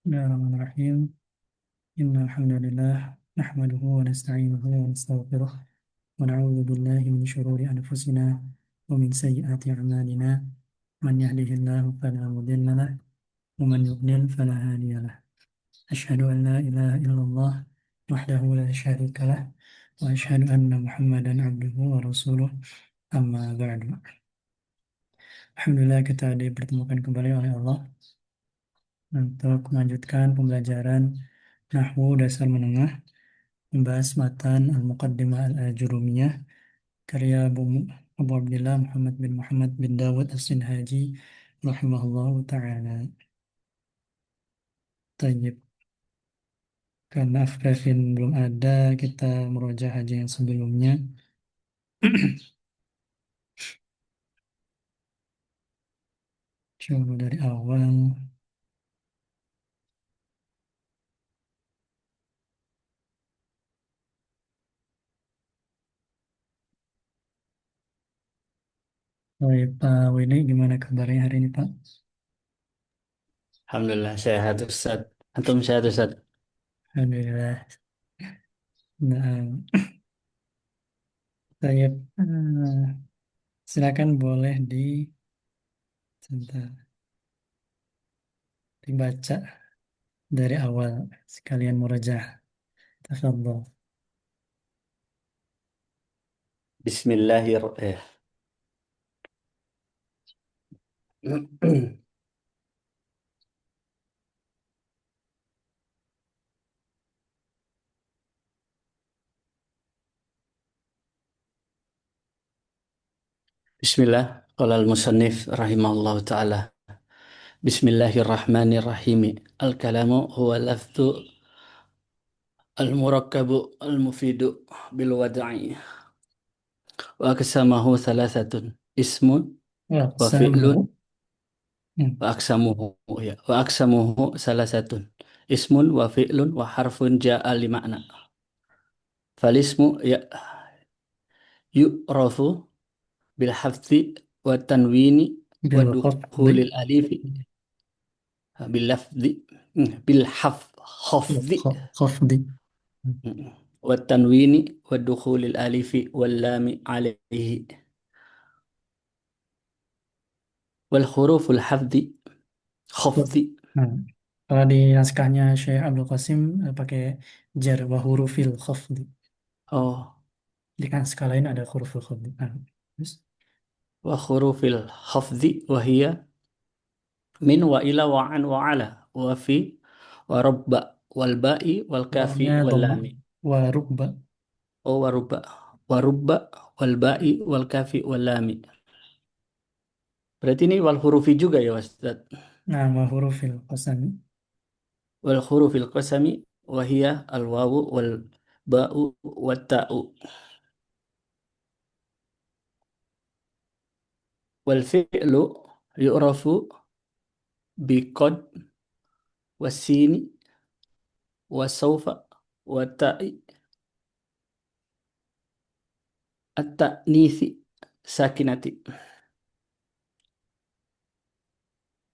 Bismillahirrahmanirrahim. Innal hamdalillah nahmaduhu wa nasta'inuhu wa nastaghfiruh wa na'udzu billahi min shururi anfusina wa min sayyiati a'malina. Man yahdihillahu fala mudilla lahu wa man yudlil fala hadiya lahu. Asyhadu an la ilaha illallah wahdahu la syarika lah wa asyhadu anna Muhammadan abduhu wa rasuluh. Amma ba'du. Alhamdulillah kita dipertemukan kembali oleh Allah untuk melanjutkan pembelajaran Nahwu dasar menengah, membahas matan Al-Muqaddimah Al-Ajurumiyah karya Abu Abdillah Muhammad bin Muhammad bin Dawud As-Sinhaji rahimahullahu ta'ala. Tayyib. Karena Afrafin belum ada, kita meroja aja yang sebelumnya. Coba dari awal. Baik, Pak Willy, gimana kabarnya hari ini, Pak? Alhamdulillah sehat Ustaz. Antum sehat Ustaz. Alhamdulillah. Nah, Tayyib. Silakan boleh sebentar, dibaca dari awal sekalian murajaah. Tafadhol. Bismillahirrahmanirrahim. Bismillah. Qala al-musannif rahimahullahu taala. Bismillahirrahmanirrahim. Al-kalamu huwa lafdhu al-murakkabu al-mufidu bil wad'i. Wa aqsamahu thalathatun. Ismun Wah, wa sama. fi'lun Hmm. wa aqsamuhu ya. Wa aqsamuhu thalathatun. Ismun wa fi'lun wa harfun ja'a li ma'na. Falismu ya yu'rafu bil hafzi wa tanwini wa Bil khafdi. dukhulil alifi bil lafzi bil hafzi Khafdi. wa tanwini wa dukhulil alifi wal lami alaihi wal huruful hafzi khafzi. Nah, kalau di naskahnya Syekh Abdul Qasim pakai jar wa hurufil khafdi. Oh, Di naskah lain ada hurufil khafdi. Nah, terus wa hurufil hafzi wa hiya min wa ila wa an wa ala wa fi wa rabba wal ba'i wal kafi wawnya wal dhammah lami. wa rubba. Oh, wa rubba wal ba'i wal kafi wal lami. Berarti ini wal hurufi juga ya Ustaz. Nah, wa hurufil qasami. Wal hurufil qasami wa hiya al wawu wal ba'u wat ta'u. Wal fi'lu yu'rafu bi qad wasini wa sawfa wa ta'i at-ta'nisi sakinati.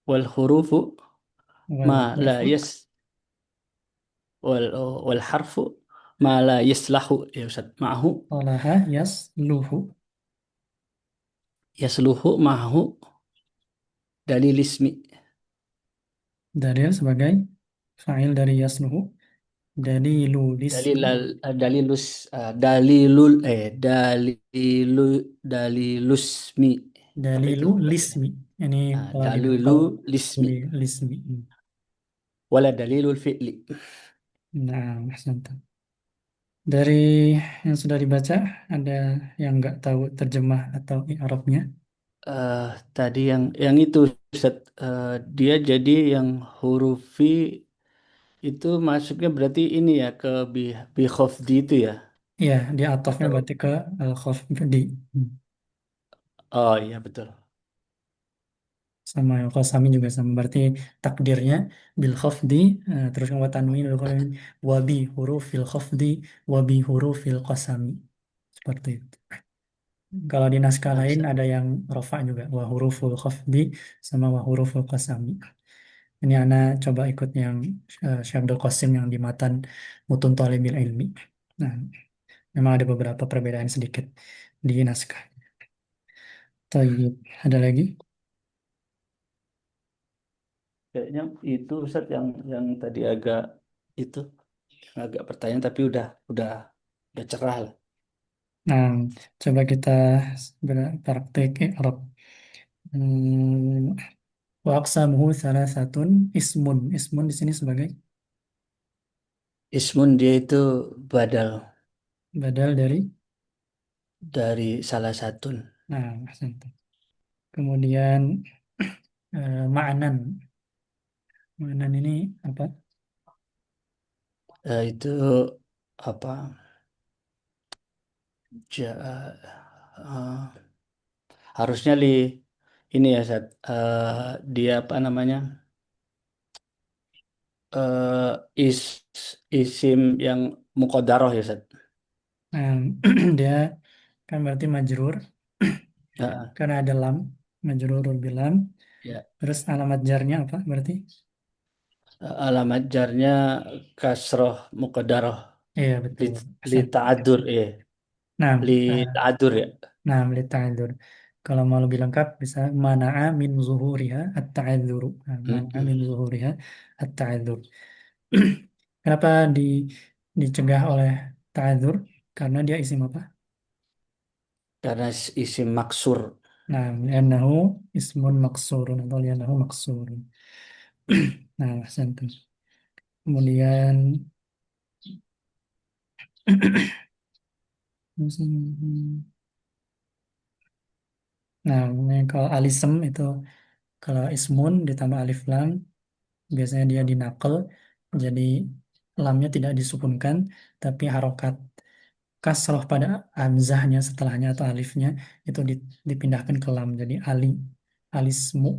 Wal hurufu Wal ma la harfu yas wal wal harfu ma la yaslahu ya Ustaz. Ma'hu talaha yasluhu. yasluhu ma'hu dalil ismi. Dalil sebagai fa'il dari yasluhu. Dalilul Dalil ismi. dalilus dalilul dalilusmi apa itu Dalilu bacanya. lismi. Ini kalau di Dalilu nakal lismi lismi. wala dalilul fi'li. Nah, ahsanta. Dari yang sudah dibaca, ada yang nggak tahu terjemah atau i'rabnya? Eh, Tadi yang itu Ustaz, dia jadi yang huruf fi itu masuknya berarti ini ya ke bi khafdi itu ya, Iya, di atofnya atau berarti ke al-khafdi. Hmm. oh iya betul. Sama al-qasami juga sama. Berarti takdirnya bil khafdi, terus wa tanwin, wabi hurufil khafdi, wabi hurufil qasami. Seperti itu. Kalau di naskah lain Masa. ada yang rofa juga, wa huruful khafdi sama wa huruful qasami. Ini Ana coba ikut yang Syekh Abdul Qasim yang di matan Mutun Thalibil Ilmi. Nah, memang ada beberapa perbedaan sedikit di naskah. Tayyib. Ada lagi? Kayaknya itu Ustaz yang tadi agak itu agak pertanyaan tapi udah cerah lah. Nah, coba kita praktek i'rab. Hmm, wa aqsamuhu salasatun ismun. Ismun di sini sebagai Ismun dia itu badal badal dari dari salah satu. ahsantu. Kemudian ma'nan. Ma'nan ini apa? Itu apa? Ja, eh, harusnya ini ya Ustaz. Dia apa namanya? eh is isim yang muqaddarah ya Ustaz. Nah, dia kan berarti majrur Ya, karena ada lam, majrurul bilam. ya. Terus alamat jarnya apa berarti? Alamat jarnya kasroh muqaddarah Iya li, betul. li Ahsan. ta'adur Nah, li ta'adur ya. nah, lita'adzur. Kalau mau lebih lengkap bisa mana'a min zuhuriha at-ta'adzuru. Nah, mana'a Mm-mm. min zuhuriha at-ta'adzur. Kenapa dicegah oleh ta'adzur? Karena dia isim apa? Karena isim maksur. Nah, li'annahu ismun maksurun atau li'annahu maksurun. Nah, santu. Kemudian nah, kemudian kalau alisem itu kalau ismun ditambah alif lam biasanya dia dinakal jadi lamnya tidak disukunkan tapi harokat kasroh pada hamzahnya setelahnya atau alifnya itu dipindahkan ke lam jadi alismu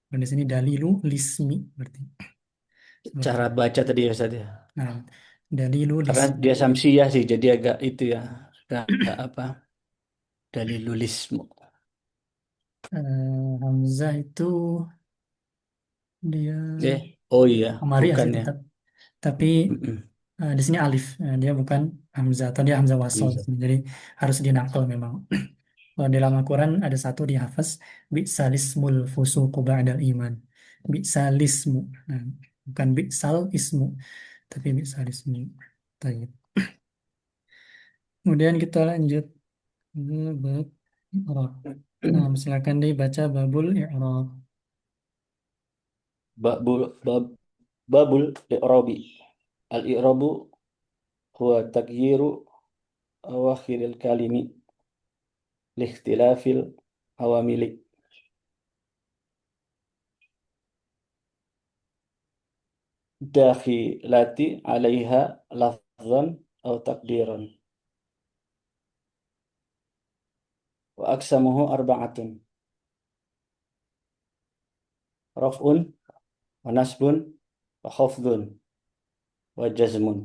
dan di sini dalilu lismi berarti seperti Cara itu. baca tadi ya Ustaz ya. Nah, dalilu Karena lismi dia samsiah sih jadi agak itu ya. Agak apa? Dalilulismu. hamzah itu dia Oh iya, Komariah bukan sih ya. tetap tapi Mm-mm. di sini alif. Dia bukan hamzah atau dia hamzah wasol di Iya. sini. Jadi harus dinakal memang. Kalau di dalam Al-Quran ada satu dihafaz bi'salismul fusuqu ba'dal iman. Bi'salismu. Nah, bukan bi'sal ismu, tapi bi'salismu. Baik. Kemudian kita lanjut ke bab i'rab. Nah, silakan dibaca babul i'rab. Babul bab babul i'rabi. Al-i'rabu huwa taghyiru awakhiril kalimi liikhtilafil awamili dakhilati 'alaiha lafzan aw taqdiran wa aqsamuhu arba'atun raf'un wa nasbun wa khafdun wa jazmun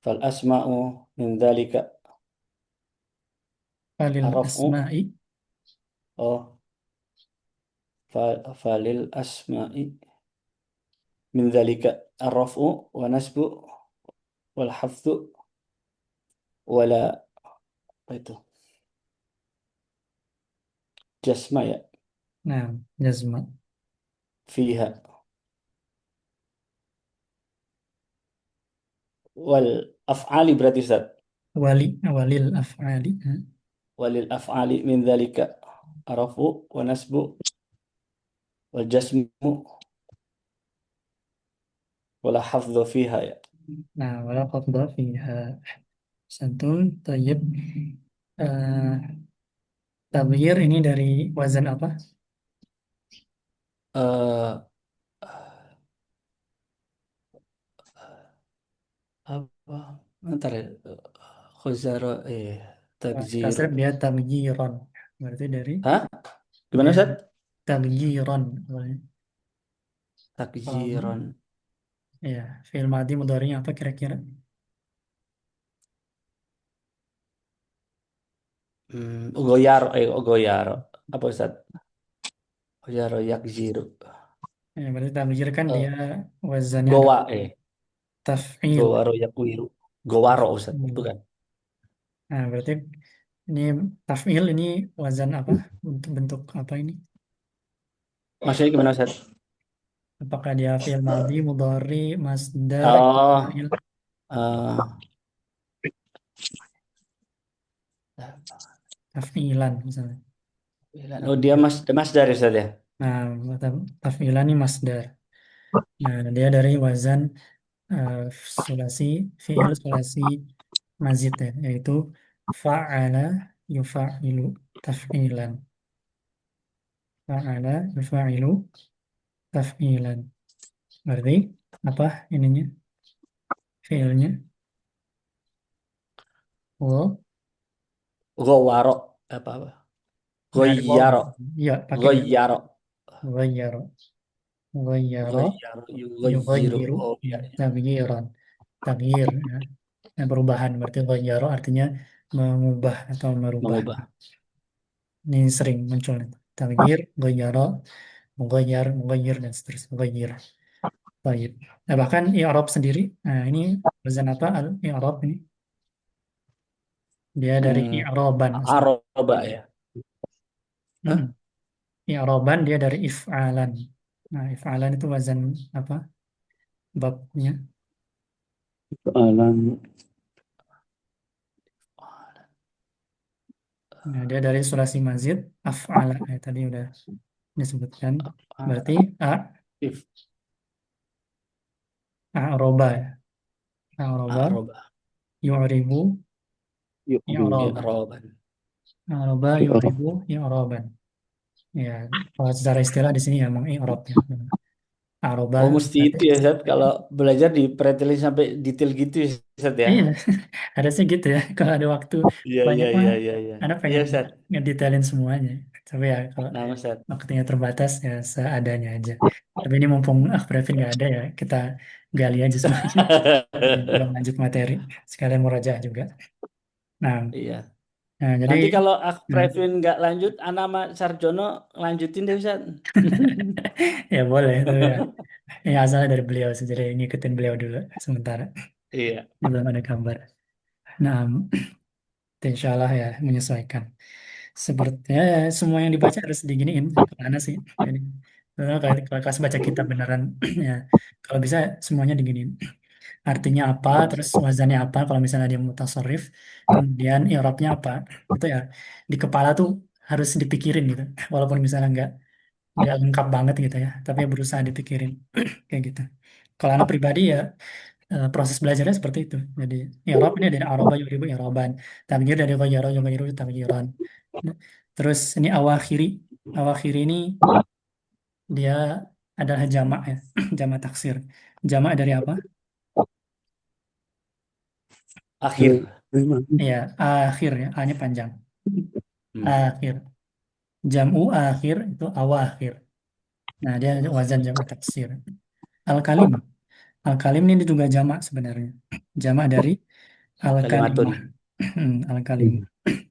fal asma'u min dzalika Falil ar-raf'u asma'i oh falil asma'i min dzalika ar-raf'u wa nasbu wal hafdhu wala apa itu jasma ya nah jazma fiha wal af'ali berarti Ustaz walil af'ali. walil af'ali min dzalika arafu wa nasbu wal jasmu wala hafdhu fiha ya. Nah, wala qadda fiha. Santun, tayyib. Tabghir ini dari wazan apa? Eh apa ntar ya khuzara takzir Tasrif dia tabghiron. Berarti hah gimana dia Ustaz tabghiron. Kalau takziran ya, fi'il madhi mudhari'nya apa kira-kira? goyar goyar apa Ustaz Yaro yak zero. Ya, berarti tabjir kan dia Eh, wazannya adalah Goa taf'il. Gowaro yak wiru. Gowaro Ustaz, Taf'il. bukan. Nah, berarti ini taf'il ini wazan apa? Untuk bentuk apa ini? Maksudnya gimana Ustaz? Apakah dia fi'il madhi, mudhari, masdar, Oh, fa'il, eh, taf'ilan misalnya. oh dia mas dari Ustaz ya. Nah, taf'ilan ini masdar. Nah, dia dari wazan eh, sulasi, fi'il sulasi mazid ya, yaitu fa'ala yufa'ilu taf'ilan. Fa'ala yufa'ilu taf'ilan. Berarti apa ininya? Fi'ilnya? Wo, Gowaro apa apa? nggak ada wawunya. Goyaro, Iya, pakai ya. goyaro, Ghayyaro. Ghayyaro goyaro, goyiro. yughayyiru Oh iya, iya. taghyiran. Taghyir ya. Nah, perubahan berarti ghayyaro artinya mengubah atau merubah. Mengubah. Ini sering muncul. Taghyir, ghayyaro, mughayyar, mughayyir dan seterusnya. Mughayyir. Baik. Nah, bahkan i'rab sendiri, nah ini wazan apa al-i'rab ini? Dia dari Hmm, i'raban asal. aroba ya. Mm-mm. Hah? I'raban dia dari if'alan. Nah, if'alan itu wazan apa? Babnya. Alam. Nah, dia dari sulasi mazid af'ala. Tadi udah disebutkan. Berarti a If a'roba ya. A'roba aroba. yu'ribu Yuk, ya i'raban. roban. A'roba yu'ribu i'raban. Ya, kalau secara istilah di sini ya emang i'rab ya. A'roba Oh mesti berarti itu ya Zat. Kalau belajar dipretelin sampai detail gitu ya Zat ya. iya, harusnya gitu ya. Kalau ada waktu Iya iya banyak mah, iya iya iya. Anda Iya pengen Zat. ngedetailin semuanya. Tapi ya kalau Nama Zat. waktunya terbatas ya seadanya aja. Tapi ini mumpung Previn nggak ada ya, kita gali aja semuanya. Belum lanjut materi, sekalian murajaah juga. Nah, Iya. jadi Nanti kalau aku nah, Previn nggak lanjut, Anak sama Sarjono lanjutin deh Zat. ya boleh, tapi ya, ya asalnya dari beliau sih, jadi ngikutin beliau dulu sementara. Iya. Ini belum ada kabar. Nah, insya Allah ya menyesuaikan. Sepertinya ya, semua yang dibaca harus diginiin kemana sih? Jadi kalau kelas baca kitab beneran ya kalau bisa semuanya diginiin. Artinya apa, terus wazannya apa kalau misalnya dia mutasarrif, kemudian i'rabnya apa. Itu ya di kepala tuh harus dipikirin gitu. Walaupun misalnya nggak lengkap banget gitu ya, tapi berusaha dipikirin kayak gitu. Kalau anak pribadi ya proses belajarnya seperti itu. Jadi i'rab ini dari araba yuribu i'raban, tamyiz dari ghayyara yughayyiru tamyiran. Terus ini awakhiri. Awakhiri ini dia adalah jamak ya, jamak taksir. Jamak dari apa? Akhir. Ya, akhir ya, A-nya panjang. Hmm. Akhir. Jam'u akhir itu awakhir. Nah, dia ada wazan jamak taksir. Al-kalim. Al-kalim ini juga jamak sebenarnya. Jamak dari Kalimatun. al-kalimah. Al-kalim.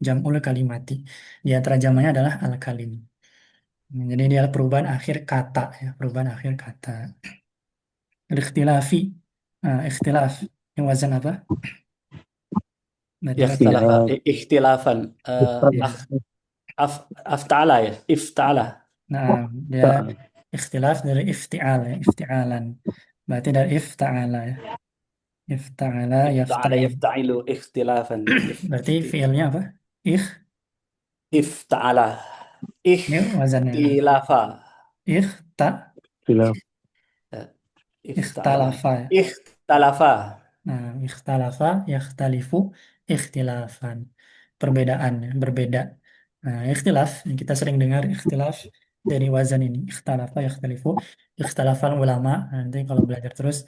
Jam'ul kalimati. Di antara jamaknya adalah al-kalim. Jadi dia perubahan akhir kata ya, perubahan akhir kata. Al-ikhtilafi. Nah, ikhtilaf. Yang wazan apa? Berarti Ya kan ikhtalafa, ikhtilafan. ya. Aftala ya. Iftala. Nah, dia ikhtilaf dari iftial ya, iftialan. Berarti dari ifta'ala ya. Ifta'ala Iftala yafta'il. yafta'ilu ikhtilafan. Berarti fiilnya apa? Ikh, Iftala. ini wazannya. Ikhtilafa. Ikhta, Ya, Iftala. ikhtalafa ya. Ikhtalafa. Nah, ikhtalafa, yakhtalifu, ikhtilafan. Perbedaan, ya, berbeda. Nah, ikhtilaf, yang kita sering dengar ikhtilaf dari wazan ini. Ikhtalafa, yakhtalifu, ikhtilafan ulama. Nanti kalau belajar terus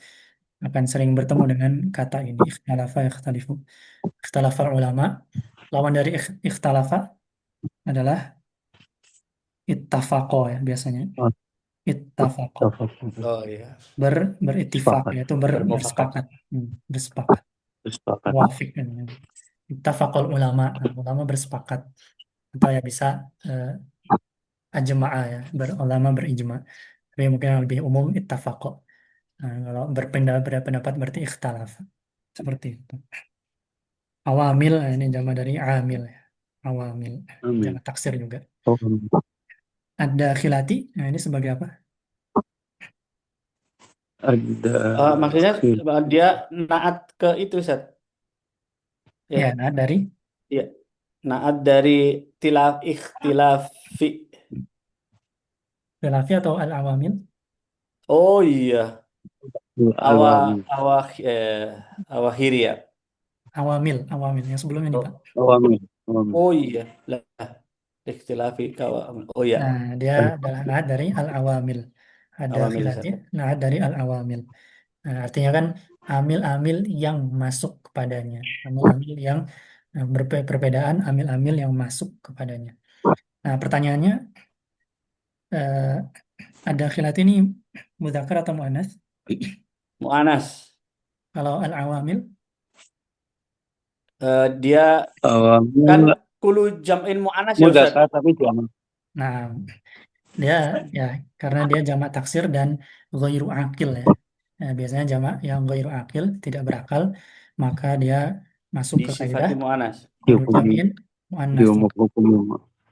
akan sering bertemu dengan kata ini. Ikhtalafa, yakhtalifu, ikhtilafan ulama. Lawan dari ikhtalafa adalah ittafaqo ya biasanya. Ittafaqo. Oh iya. Berittifaq, Sepakat. yaitu Bermufakat. bersepakat. Bersepakat. Sepakat. Wafik. Ittafaqul ulama. Nah, ulama bersepakat. Atau ya bisa eh, ajma'a ya, ulama berijma. Tapi mungkin yang lebih umum ittafaqo. Nah, kalau berpendapat berarti ikhtalaf. Seperti itu. Awamil, ini jama dari amil ya. Awamil, jama Amin. taksir juga. Oh, Ada khilati, nah ini sebagai apa? ada Maksudnya khil. dia naat ke itu Ustaz. Ya, Ya, nah dari iya. Naat dari ikhtilafi. khilafi atau al-awamil. Oh iya, awa Awam. awa awakhir ya. Awamil. Yang sebelumnya nih, Pak. Oh, Awamin. Awamin. oh iya, lah ikhtilafi kawa. Oh iya, Nah, dia adalah naat dari al-awamil. Ada awamil khilati, Ustaz. naat dari al-awamil. Nah, artinya kan amil-amil yang masuk kepadanya. Amil-amil yang perbedaan amil-amil yang masuk kepadanya. Nah, pertanyaannya, eh, ada khilat ini mudzakkar atau muannas? Mu'anas. Kalau al-awamil, Dia kan Awamil kulu jam'in mu'anas ya Ustaz. mudzakkar tapi jangan. nah dia ya karena dia jamak taksir dan ghairu akil ya. Nah, biasanya jamak yang ghairu akil, tidak berakal, maka dia masuk ke kaidah Disifati mu'anas. kulu Dihukumi jam'in muannas. dihukumi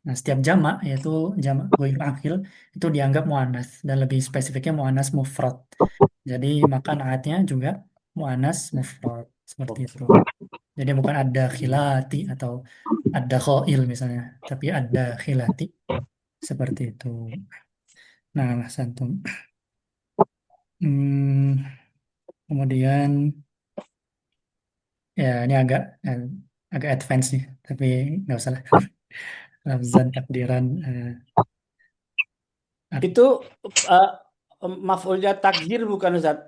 Nah, setiap jamak yaitu jamak ghairu akil itu dianggap muannas dan lebih spesifiknya muannas mufrad. Jadi maka naatnya juga muannas mufrad seperti itu. Jadi bukan ada khilati atau ada khoil misalnya, tapi ada khilati seperti itu. Nah, Mas Antum. Hmm, kemudian ya ini agak advance nih, tapi nggak usah lah. Lafzan takdiran art- Itu eh, maf'ulnya takdir bukan Ustaz?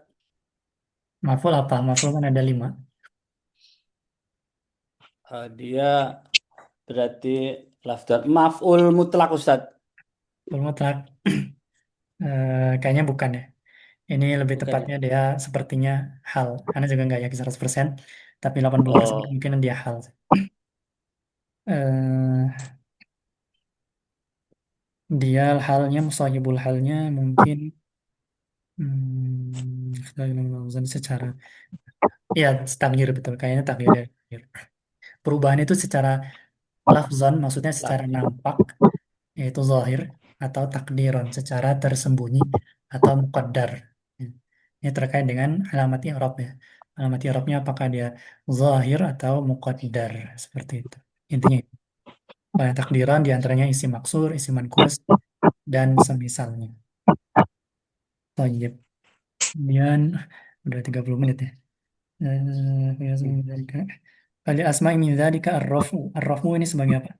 maf'ul apa? Maf'ul kan ada 5. Dia berarti lafzan maf'ul mutlak Ustaz. Maf'ul mutlak kayaknya bukan ya. Ini lebih Bukan ya? tepatnya dia sepertinya hal. Karena juga nggak yakin 100%, tapi 80% Oh, kemungkinan dia hal. Eh, dia halnya, musahibul halnya mungkin secara, ya takdir betul. Kayaknya takdir ya. Perubahan itu secara lafzon, maksudnya secara lafzi. nampak, yaitu zahir, atau takdiron, secara tersembunyi, atau muqaddar. Ya. Ini terkait dengan alamat i'rab ya. Alamat i'rabnya apakah dia zahir atau muqaddar, seperti itu. Intinya, banyak takdiran diantaranya isi maksur, isi mankus, dan semisalnya. Thayyib. Kemudian, udah 30 menit ya. Kali asma'i min dzalika ar-rafu. Ar-rafu ini sebagai apa?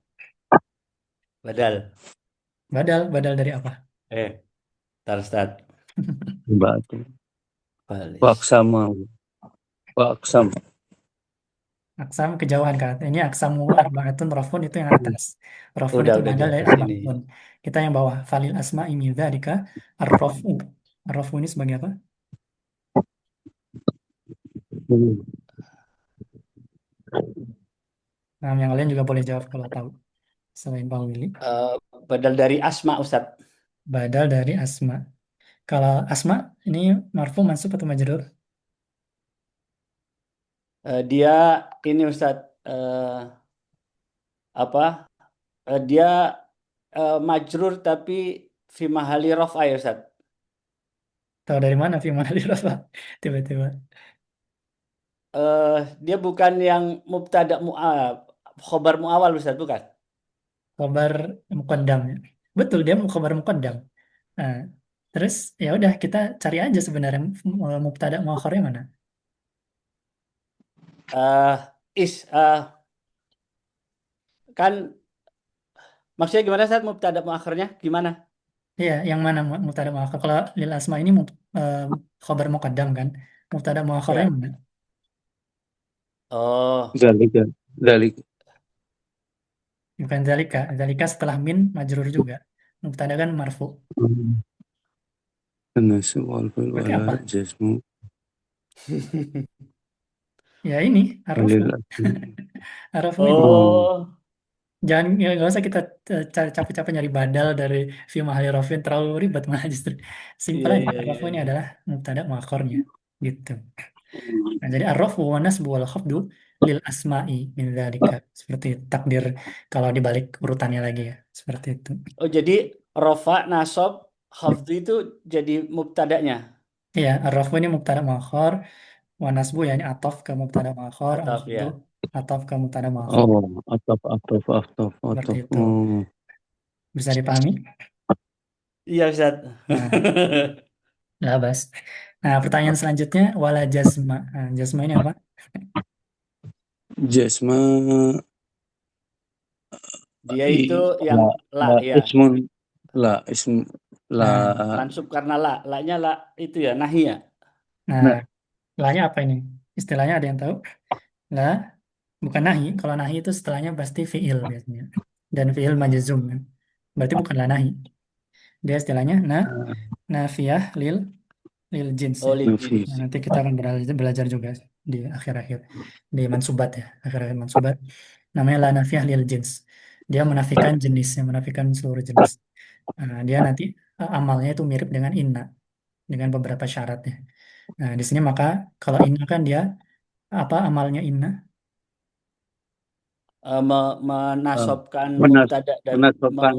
Badal. Badal dari apa? Tar Ustaz. batu. Balis. Waksama. Waksam. Aksam kejauhan kan. Ini aksamu arbaatun rafun itu yang atas. Rafun itu Udah di badal dari atas ini. arba'atun. Kita yang bawah. Falil asma'i min dzalika ar-rafu. Ar-rafu ini sebagai apa? Nah, yang lain juga boleh jawab kalau tahu. Selain Bang Willy. Eh, Badal dari asma Ustaz. Badal dari asma. Kalau asma ini marfu mansub atau majrur? Dia ini Ustaz apa? Dia majrur tapi fi mahali raf'a ya Ustaz. Tahu dari mana fi mana Pak? Tiba-tiba. Eh, Dia bukan yang mubtada khobar muawal Ustaz, bukan? Khabar muqaddam ya. Betul dia khabar muqaddam. Nah, terus ya udah kita cari aja sebenarnya mubtada muakhirnya mana? Eh kan maksudnya gimana Ustaz mubtada muakhirnya gimana? Iya, yang mana mubtada muakhir? Kalau lil asma ini eh, khabar muqaddam kan? Mubtada muakhirnya Ya. mana? Oh, Zalika. Zalika. Bukan zalika. Zalika setelah min majrur juga. Mubtada kan marfu. An-nasu wal fil Berarti wala apa? jasmu Ya ini, arrafu. walil asmi. Arrafu ini. Oh, oh, Jangan, ya, nggak usah kita cari capek-capek nyari badal dari fi mahali rafin, terlalu ribet malah justru. Simpel Iya, aja. iya, iya, Ar-rafu ini iya. adalah mubtada muakhornya gitu. Nah, jadi ar-rafu wa nasbu wal khafdu lil asma'i min dzalika. Seperti takdir kalau dibalik urutannya lagi ya. Seperti itu. Oh, jadi rofa, nasob, khafdu itu jadi mubtadanya Iya, ar-rafu ini mubtada muakhor, wa nasbu yani atof ke mubtada muakhor, al atau khafdu ya. atof ke mubtada muakhor. Oh, Seperti ataf. itu. Bisa dipahami? Iya, Ustaz. Nah, lah bas. Nah, pertanyaan selanjutnya wala jazma. Nah, jazma ini apa? Jasma Dia i itu yang la la la ya. ismun la ism la Nah, mansub karena la. La-nya la itu ya, nahi ya. Nah, nah la-nya apa ini? Istilahnya ada yang tahu? La bukan nahi. Kalau nahi itu setelahnya pasti fiil biasanya. Dan fiil majzum kan. Berarti bukan la nahi. Dia istilahnya nafiyah lil jins Oh, ya. lil nafi Nah, jins. nanti kita akan belajar juga di akhir-akhir di mansubat ya, akhir-akhir mansubat. Namanya la nafiyah lil jins. Dia menafikan jenis, yang menafikan seluruh jenis. Nah, dia nanti amalnya itu mirip dengan inna dengan beberapa syaratnya. Nah, di sini maka kalau inna kan dia apa amalnya inna? eh, Menasobkan menas mubtada dan menasabkan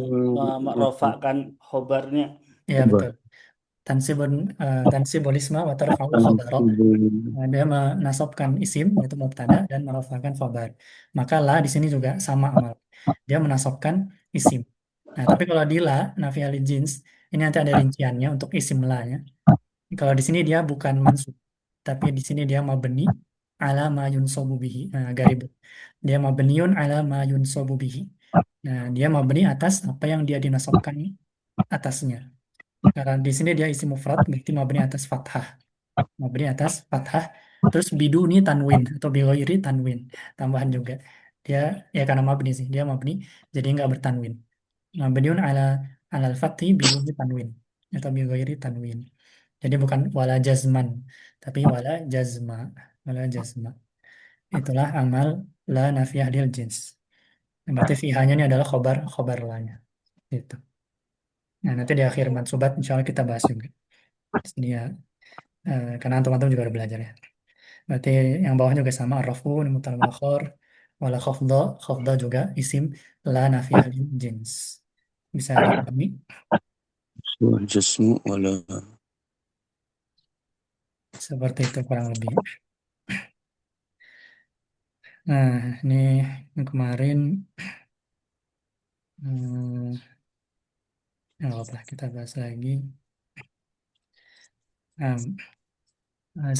merofakkan khobarnya. Ya betul. Tansibun tansibul isma wa tarfa'ul khabara. Tansibul Nah, dia menasabkan isim yaitu mubtada dan merofakkan khabar. Maka la di sini juga sama amal. Dia menasabkan isim. Nah, tapi kalau di la nafi alil jins ini nanti ada rinciannya untuk isim la-nya. Kalau di sini dia bukan mansub, tapi di sini dia mabni ala ma yunsabu bihi. Nah, agak ribet. Dia mabniun ala ma yunsabu bihi. Nah, dia mabni atas apa yang dia dinasabkan atasnya. Karena di sini dia isim mufrad, berarti mabni atas fathah. Mabni atas fathah. Terus biduni tanwin atau bigoiri tanwin. Tambahan juga. Dia ya karena mabni sih, dia mabni jadi nggak bertanwin. Mabniun alal fathi biduni tanwin atau bigoiri tanwin. Jadi bukan wala jazman, tapi wala jazma. Wala jazma. Itulah amal la nafiyah lil jins. Berarti fihanya ini adalah khobar lanya. Itu. Nah, nanti di akhir mansubat insya Allah kita bahas juga. Di sini ya, karena antum-antum juga udah belajar ya. Berarti yang bawah juga sama ar-rafu mutal muakhir wala khafdha juga isim la nafiyah lil jins. Bisa dipahami? wal jasmu wala Seperti itu kurang lebih. Nah, ini yang kemarin hmm, nggak apa-apa kita bahas lagi. Nah,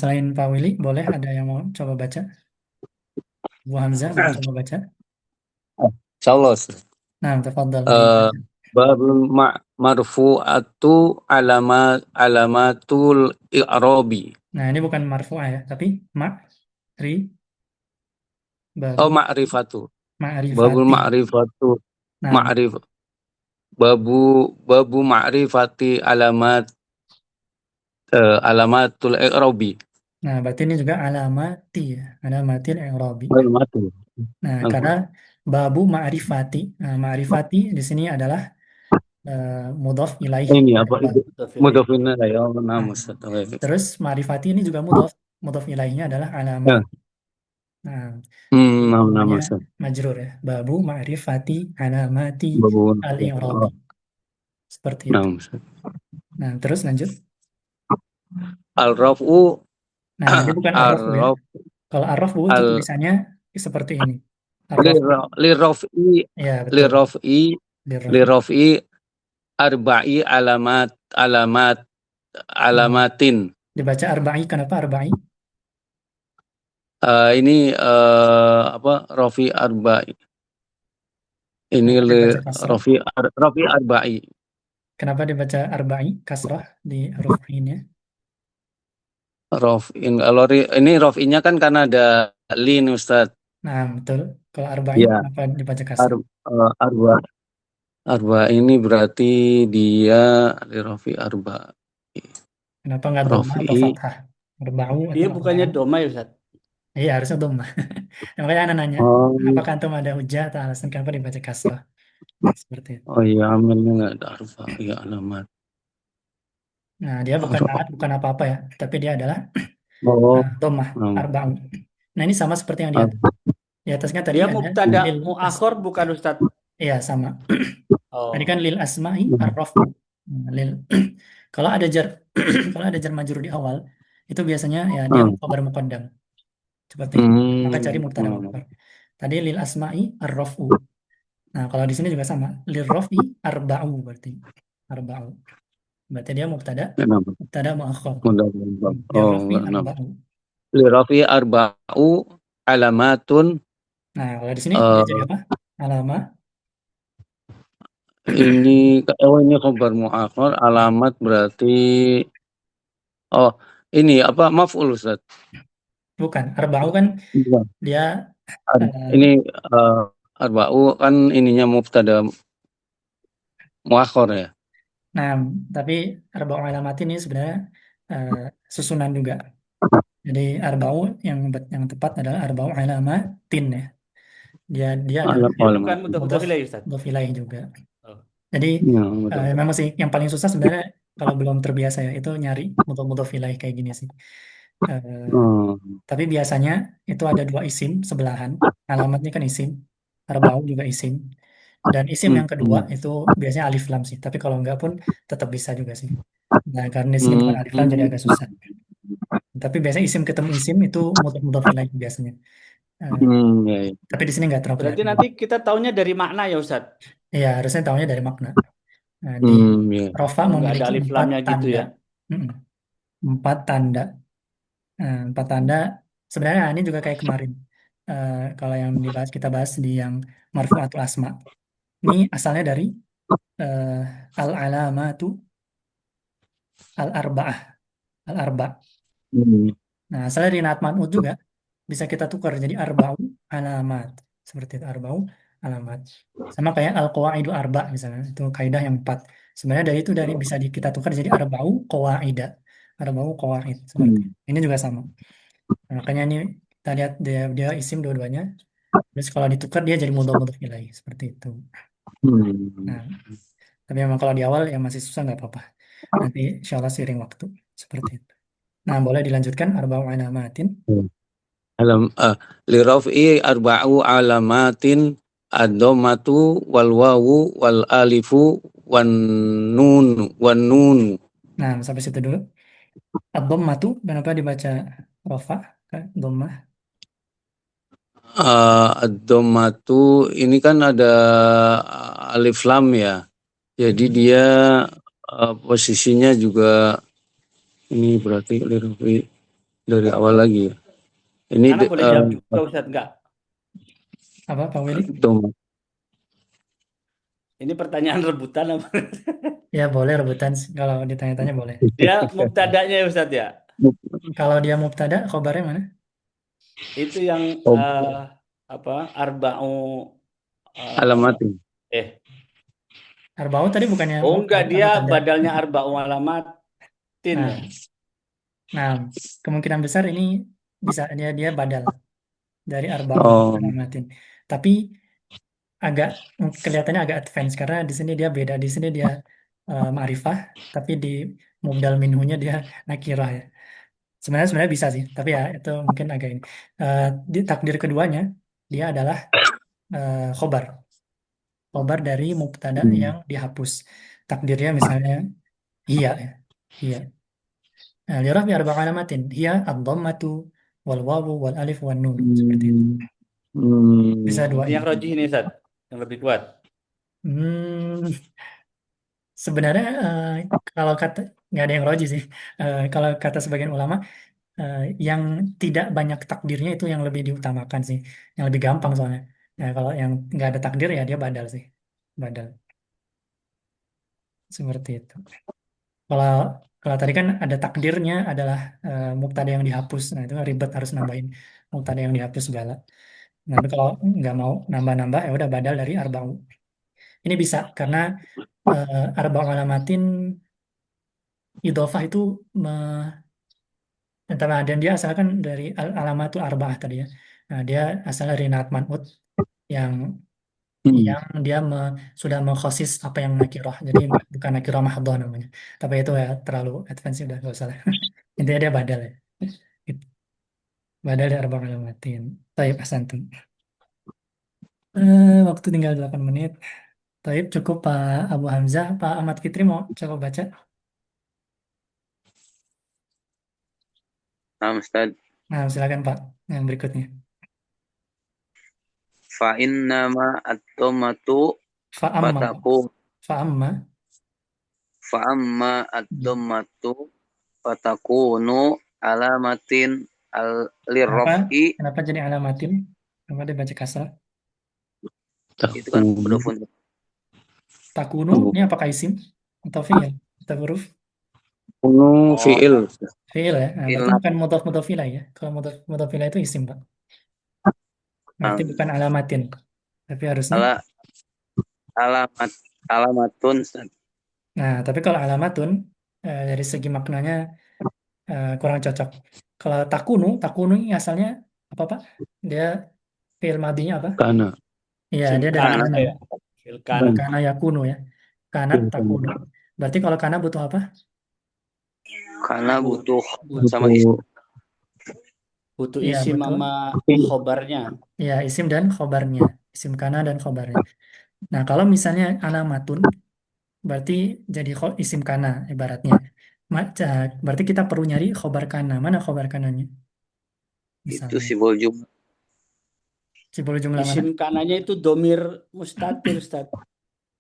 selain Pak Willy, boleh ada yang mau coba baca? Bu Hamzah mau coba baca? insyaallah Nah, tafadhal eh dibaca. babul marfu'atu alamatul i'rabi. Nah, ini bukan marfu'ah ya, tapi ma'ri Oh, babu ma'rifatu. Babul ma'rifati. ma'rifatu Nah, ma'rif babu ma'rifati alamatul i'rabi. nah, berarti ini juga alamati ya, alamatil i'rabi. Alamatul. Nah, karena babu ma'rifati. Nah, ma'rifati di sini adalah mudhaf ilaih Ini yang apa baru. itu? Mutafilai. Mudhafin ya, nama Nah, Ustaz. terus ma'rifati ini juga mudhaf ilaihnya adalah alamat. Ya, Nah, jadi nama semuanya Ustaz. majrur ya. Babu ma'rifati alamati Babu al-i'rabi. Seperti itu. nama Ustaz. Nah, terus lanjut. Al-raf'u Nah, dia bukan arrofu ya. ar-raf Kalau arrofu itu al tulisannya seperti ini. Arrofu. liraf'i Ya, betul. liraf'i Dirrofi. liraf'i arba'i Hmm. alamatin. Dibaca arba'i. Kenapa arba'i? Ini apa rafi arba'i. Ini Kenapa dibaca kasrah? rafi arba'i. Kenapa dibaca arba'i? Kasrah di huruf ainnya. Raf'in kalau ini raf'inya kan karena ada lin Ustaz. Nah, betul. Kalau arba'i, Ya, kenapa dibaca ar, kasrah? arba arba ini berarti dia li rafi arba. Kenapa nggak doma atau Rafi fathah? Arba'u Dia atau bukannya arba'u? doma ya, Ustaz? Iya harusnya dhammah. Makanya anak nanya, Oh, apakah antum ada hujah atau alasan kenapa dibaca kasrah? Nah, seperti itu. oh iya, amilnya nggak ada arba, iya alamat. Nah, dia bukan Arba. naat, bukan apa-apa ya, tapi dia adalah Oh, dhammah, nama. arba'u. Nah, ini sama seperti yang di atas. Arba. Di atasnya tadi Dia ada mubtada lil as. muakhor bukan Ustadz? Iya, sama. Tadi kan Oh. lil asma'i Hmm. arrafu. Nah, lil kalau ada jar kalau ada jar majrur di awal, itu biasanya ya dia Hmm. khabar muqaddam. Seperti itu. Maka cari Hmm. mubtada Hmm. muakhar. Tadi lil asma'i arrafu. Nah, kalau di sini juga sama. Lil rafi arba'u berarti. Arba'u. Berarti dia mubtada, Kenapa? mubtada muakhar. Mudah. Lil Oh, rafi enggak kenapa. arba'u. Lirafi arba'u alamatun. Nah, kalau di sini dia jadi eh apa? Alama. ini khabar mu'akhir, alamat berarti, oh, ini apa, maf'ul Ustaz? Bukan. Arba'u kan Bukan. dia eh, Ini eh, arba'u kan ininya mubtada mu'akhir ya. nah, tapi arba'u alamat ini sebenarnya eh, susunan juga. Jadi arba'u yang tepat adalah arba'u alamatin ya. Dia adalah Dia Alamat. bukan mudhof mudhof ilaih Ustadz. mudhof ilaih juga. Oh. Jadi Ya, betul. memang sih yang paling susah sebenarnya kalau belum terbiasa ya itu nyari mudhof ilaih kayak gini sih. Eh, Oh, tapi biasanya itu ada dua isim sebelahan. Alamatnya kan isim, arba'u juga isim. Dan isim hmm, yang kedua hmm, itu biasanya alif lam sih. Tapi kalau enggak pun tetap bisa juga sih. Nah, karena di sini bukan hmm, alif lam jadi agak hmm, susah. Tapi biasanya isim ketemu isim itu mudhof ilaih biasanya. Eh, ya, ya. tapi di sini nggak terlalu Berarti kelihatan. nanti kita taunya dari makna ya Ustadz. Iya, harusnya tahunya dari makna. Nah, di Ya. Rofa Oh, nggak ada memiliki alif empat lamnya gitu tanda. ya. Mm-mm. Empat tanda. Nah, empat tanda. Sebenarnya ini juga kayak kemarin. Kalau yang dibahas kita bahas di yang marfu'atul asma. Ini asalnya dari eh, al-alamatu al-arba'ah. Al-arba'. Hmm, Nah, asalnya dari naat man'ut juga bisa kita tukar jadi arba'u alamat. Seperti itu, arba'u alamat. Sama kayak al-qawaidu arba' misalnya. Itu kaidah yang empat. Sebenarnya dari itu bisa kita tukar jadi arba'u qawaida. Arba'u qawaid. Seperti itu. hmm, Ini juga sama. Nah, makanya ini kita lihat dia isim dua-duanya. Terus kalau ditukar dia jadi mudhof ilaih. Seperti itu. hmm. Nah, tapi memang kalau di awal yang masih susah nggak apa-apa. Nanti insya Allah seiring waktu. Seperti itu. Nah, boleh dilanjutkan arba'u alamatin. Liraf'i arba'u alamatin ad-dhammatu wal wawu wal alifu wan nun. Nah, sampai situ dulu. Ad-dhammatu, kenapa dibaca rofa? Dhammah. Ad-dhammatu ini kan ada alif lam ya. Jadi Hmm. dia posisinya juga ini berarti liraf'i dari awal lagi ya. Ini Anak boleh jawab juga Ustadz nggak? Apa, Pak Willy? dom- Ini pertanyaan rebutan apa? Ya, boleh rebutan. Kalau ditanya-tanya boleh. Dia mubtadanya ya Ustadz ya. Kalau dia mubtada, khobarnya mana? Itu yang dom- apa? Arba'u eh, alamatin. eh Arba'u tadi bukannya oh enggak dia mubtada. badalnya arba'u alamatin ya. Nah, nah, kemungkinan besar ini bisa dia badal dari arba'u Oh, alamatin. Tapi agak kelihatannya agak advance karena di sini dia beda. Di sini dia ma'rifah, tapi di mubdal minhunya dia nakirah ya. Sebenarnya bisa sih, tapi ya itu mungkin agak ini. Di takdir keduanya dia adalah khobar, khobar dari mubtada hmm, yang dihapus. Takdirnya misalnya iya ya, iya. Nah, li'rab bi arba'a alamatin, iya ad-dhammatu wal wawu wal alif wan nun seperti itu. hmm, hmm. Bisa dua Ini ini. yang rojih ini Ustadz, yang lebih kuat. Hmm, sebenarnya kalau kata nggak ada yang roji sih. Kalau kata sebagian ulama, yang tidak banyak takdirnya itu yang lebih diutamakan sih, yang lebih gampang soalnya. Nah, kalau yang nggak ada takdir ya dia badal sih, badal seperti itu. Kalau kalau tadi kan ada takdirnya adalah mubtada yang dihapus, nah itu ribet harus nambahin mubtada yang dihapus segala. Nah, tapi kalau nggak mau nambah-nambah ya udah badal dari arba'u. Ini bisa karena arba'u alamatin idhofah itu Dan dia asalkan dari alamatul arba'ah tadi ya. Nah, dia asal dari naat man'ut yang Hmm. dia sudah mengkhusus apa yang nakiroh. Jadi bukan nakiroh mahdhah namanya. Tapi itu ya terlalu advance udah gak usah lah. Intinya dia badal ya. Gitu. Badal dari arba'ah alamatin. Taib ahsantum. Waktu tinggal 8 menit. Taib cukup Pak Abu Hamzah. Pak Ahmad Fitri mau coba baca? Nah, Ustaz. Nah, silakan Pak. Yang berikutnya. Fa innama at-dhammatu Fa'amma. fataku Fa'amma. fa amma ad-dhammatu fatakunu alamatin Kenapa? lirraf'i. Kenapa jadi alamatin? Kenapa dia baca kasrah? Itu kan Takunu. hurufun. Takunu, ini apakah isim? Atau fi'il? Atau huruf? Takunu Oh, fi'il. Fi'il ya? Nah, berarti fi'il bukan mudhaf ilaih ya? Kalau mudhaf ilaih itu isim, Pak. Berarti bukan alamatin. Tapi harusnya. ala alamatun, Ustaz. Nah, tapi kalau alamatun, dari segi maknanya kurang cocok. Kalau takunu ini asalnya apa, Pak? Dia fi'il madinya apa? Kana. Iya, dia dari Silkan kana. ya. Silkan. Kana yakunu ya. Kanat takunu. Berarti kalau kana butuh apa? Karena butuh sama isim. Butuh Butuh Iya, isim betul. sama khobarnya. Ya, isim dan khobarnya. Isim kana dan khobarnya. Nah, kalau misalnya alamatun, berarti jadi isim kana ibaratnya. Berarti kita perlu nyari khobar kana. Mana khobar kananya? Itu Misalnya. simbol jumlah. Simbol jumlah mana? Isim kanannya itu domir mustatir, Ustaz.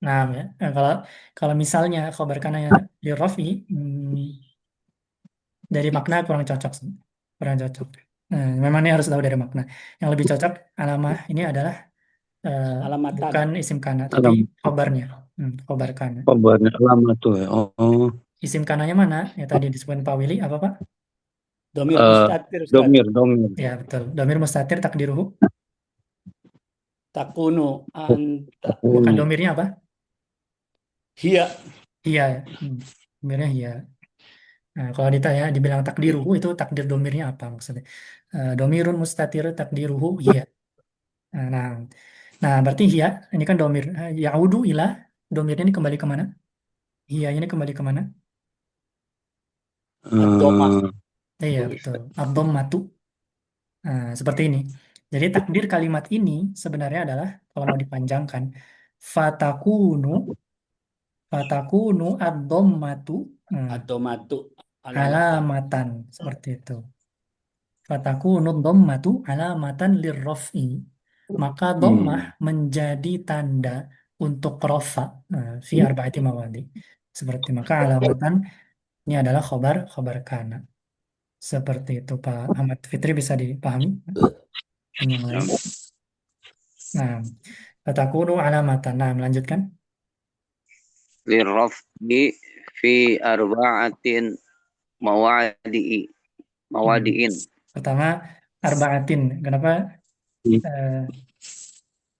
Nah, ya. Nah, kalau misalnya khobar kananya di rofi, dari makna kurang cocok sih. Kurang cocok. Nah, memang ini harus tahu dari makna. Yang lebih cocok alamah ini adalah Alamatan. bukan isim kana, tapi alam khobarnya. Khobar kana. kabarnya alamat tuh ya. Oh, Isim kananya mana? Ya tadi disebutkan Pak Willy, apa Pak? Domir eh, mustatir, Ustaz. domir. Ya betul. Domir mustatir takdiruhu. Takunu anta. Bukan Takunu. domirnya apa? Hiya. Iya ya. Domirnya iya. Nah, kalau ditanya dibilang takdiruhu itu takdir domirnya apa maksudnya? Domirun mustatir takdiruhu iya. Nah, nah berarti iya ini kan domir. Yaudu ila domirnya ini kembali kemana? Iya ini kembali kemana? Ad-doma. Iya betul. Ad-dhammatu. Nah, seperti ini. Jadi takdir kalimat ini sebenarnya adalah kalau mau dipanjangkan fatakunu fatakunu ad-dhammatu Ad-domatu. Alamatan. alamatan seperti itu. Fatakunu dhammatu alamatan lirraf'i. Maka dhammah menjadi tanda untuk rafa fi arba'ati mawadi. Seperti maka alamatan ini adalah khobar kana. Seperti itu Pak Ahmad Fitri bisa dipahami dan yang lain. Nah, fatakunu alamatan. Nah, melanjutkan. Lirraf'i fi arba'atin mawadi'i. Mawadi'in. Pertama, arba'atin. Kenapa? Eh,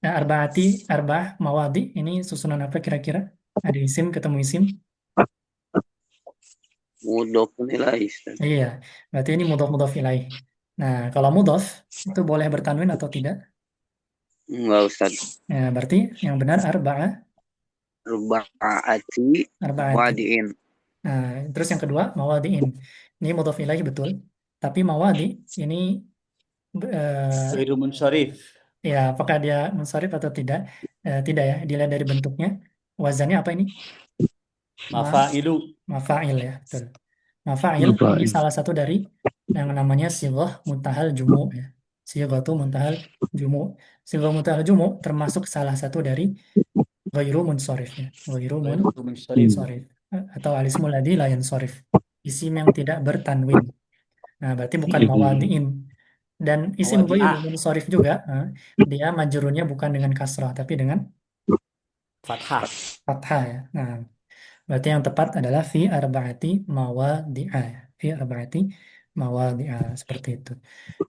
nah, arba'ah, mawadi. Ini susunan apa kira-kira? Ada isim, ketemu isim. Mudhofun ilaih, Ustaz. Iya, berarti ini mudhof ilaih. Nah, kalau mudhof itu boleh bertanwin atau tidak? Enggak, Ustaz. Ya, berarti yang benar Arba'ati arba'ati. wadi'in. Nah, terus yang kedua, mawadiin. Ini mudhof ilaih betul. Tapi mawadi ini Ghairu munsharif. ya apakah dia munsharif atau tidak? Tidak ya, dilihat dari bentuknya. Wazannya apa ini? Mafa'ilu. Mafa'il ya, betul. Mafa'il ini salah satu dari yang namanya sighah muntahal jumu ya. Sighah itu muntahal jumu. Sighah muntahal jumu termasuk salah satu dari ghairu munsharif ya. Ghairu Ghairu munsharif. munsharif atau alismul ladzi la yansharif. Isim yang tidak bertanwin. Nah, berarti bukan mawadiin. Dan isim ghairu Mawadi'ah. munsharif juga dia majrurnya bukan dengan kasrah tapi dengan Fathah. fathah ya. Nah, berarti yang tepat adalah fi arba'ati mawadi'a. Fi arba'ati mawadi'a seperti itu.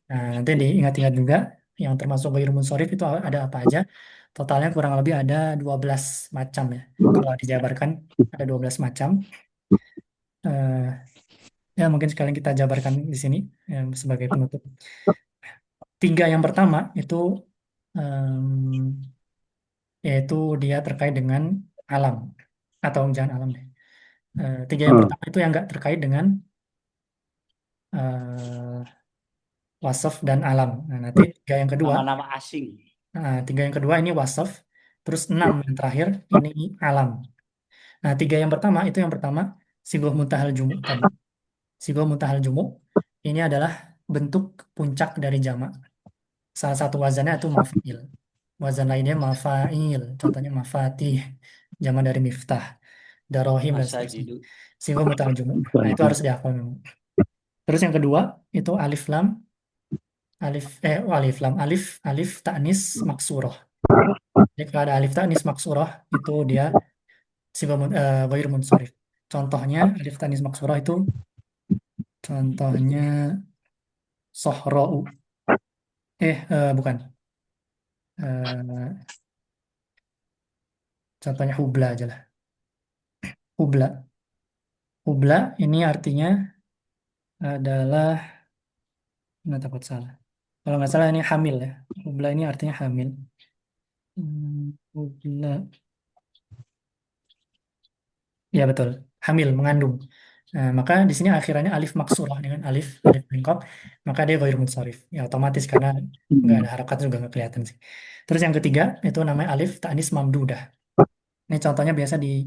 Nah, nanti diingat-ingat juga yang termasuk ghairu munsharif itu ada apa aja. Totalnya kurang lebih ada 12 macam ya. Kalau dijabarkan ada 12 macam. Eh, Ya, mungkin sekalian kita jabarkan di sini ya, sebagai penutup. 3 yang pertama itu em, yaitu dia terkait dengan alam atau jangan alam deh. 3 yang Hmm. pertama itu yang nggak terkait dengan eh, wasaf dan alam. Nah, nanti 3 yang kedua, Nama-nama asing. 3 yang kedua ini wasaf, terus 6 yang terakhir ini alam. Nah, 3 yang pertama itu yang pertama sigoh muntahal jumu tadi. Sigoh muntahal jumu ini adalah bentuk puncak dari jamak. Salah satu wazannya itu maf'il. Wazan lainnya mafa'il. Contohnya mafatih, jamak dari miftah, darohim dan seterusnya. Masajidu. Sigoh muntahal jumu. Nah, itu harus dihafal memang. Terus yang kedua itu alif lam, alif alif ta'nis maksuroh. Jadi kalau ada alif ta'nis maksuroh itu dia ghair munsharif. Contohnya alif ta'nis maksuroh itu contohnya sohra'u. Bukan. Eh, Contohnya hubla aja lah. Hubla. Hubla ini artinya adalah, nggak takut salah. Kalau nggak salah ini hamil ya. Hubla ini artinya hamil. Hubla. Ya betul, hamil, mengandung. Nah, maka di sini akhirannya alif maksurah dengan alif bengkok, maka dia ghair munsharif. Ya otomatis karena nggak ada harakat juga nggak kelihatan sih. Terus yang ketiga itu namanya alif ta'nis mamdudah. Ini contohnya biasa di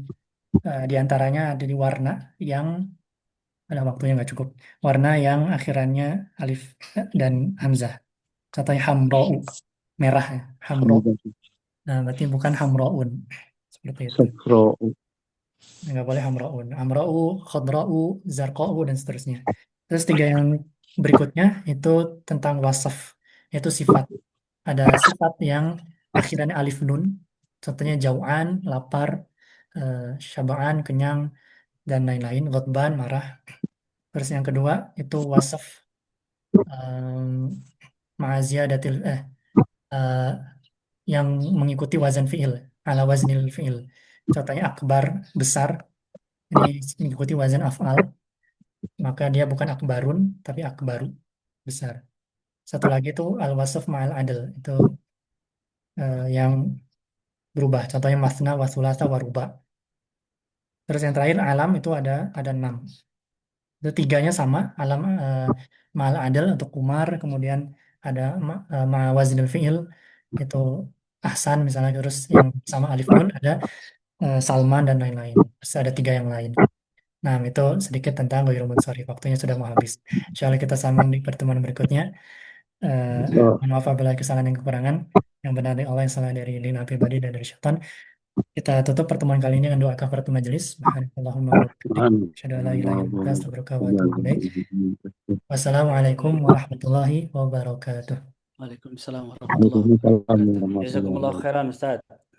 antaranya ada di warna yang ada waktunya nggak cukup. Warna yang akhirannya alif dan hamzah. Contohnya hamro'u, merah ya, hamro. Nah, berarti bukan hamro'un. Seperti itu. Safro. Nggak boleh hamro'un. Hamro'u, khodra'u, zarqa'u, dan seterusnya. Terus 3 yang berikutnya itu tentang wasaf. Itu sifat. Ada sifat yang akhirannya alif nun. Contohnya jau'an, lapar, eh, syaba'an, kenyang, dan lain-lain. Ghadban, marah. Terus yang kedua itu wasaf ma'aziyadatil eh, yang mengikuti wazan fi'il ala waznil fi'il. Contohnya akbar, besar, ini mengikuti wazan af'al, maka dia bukan akbarun tapi akbaru, besar. Satu lagi itu al-wasf ma'al adl, itu yang berubah. Contohnya masna, wasulasa, waruba. Terus yang terakhir alam itu ada 6. Itu 3-nya sama, alam ma'al adl untuk Umar, kemudian ada waznil fi'il itu Ahsan misalnya, terus yang sama alif nun ada Salman dan lain-lain. Terus ada 3 yang lain. Nah, itu sedikit tentang Ghairul Munsharif. Waktunya sudah mau habis. Insyaallah kita sambung di pertemuan berikutnya. Mohon maaf apabila kesalahan dan kekurangan. Yang benar dari Allah, yang salah dari diri pribadi dan dari syaitan. Kita tutup pertemuan kali ini dengan doa kafaratul majelis. Subhanallahumma wa bihamdik. Asyhadu an la ilaha illa anta, astaghfiruka wa atubu ilaik. Wassalamualaikum warahmatullahi wabarakatuh. Waalaikumsalam warahmatullahi wabarakatuh. Jazakumullah khairan Ustaz.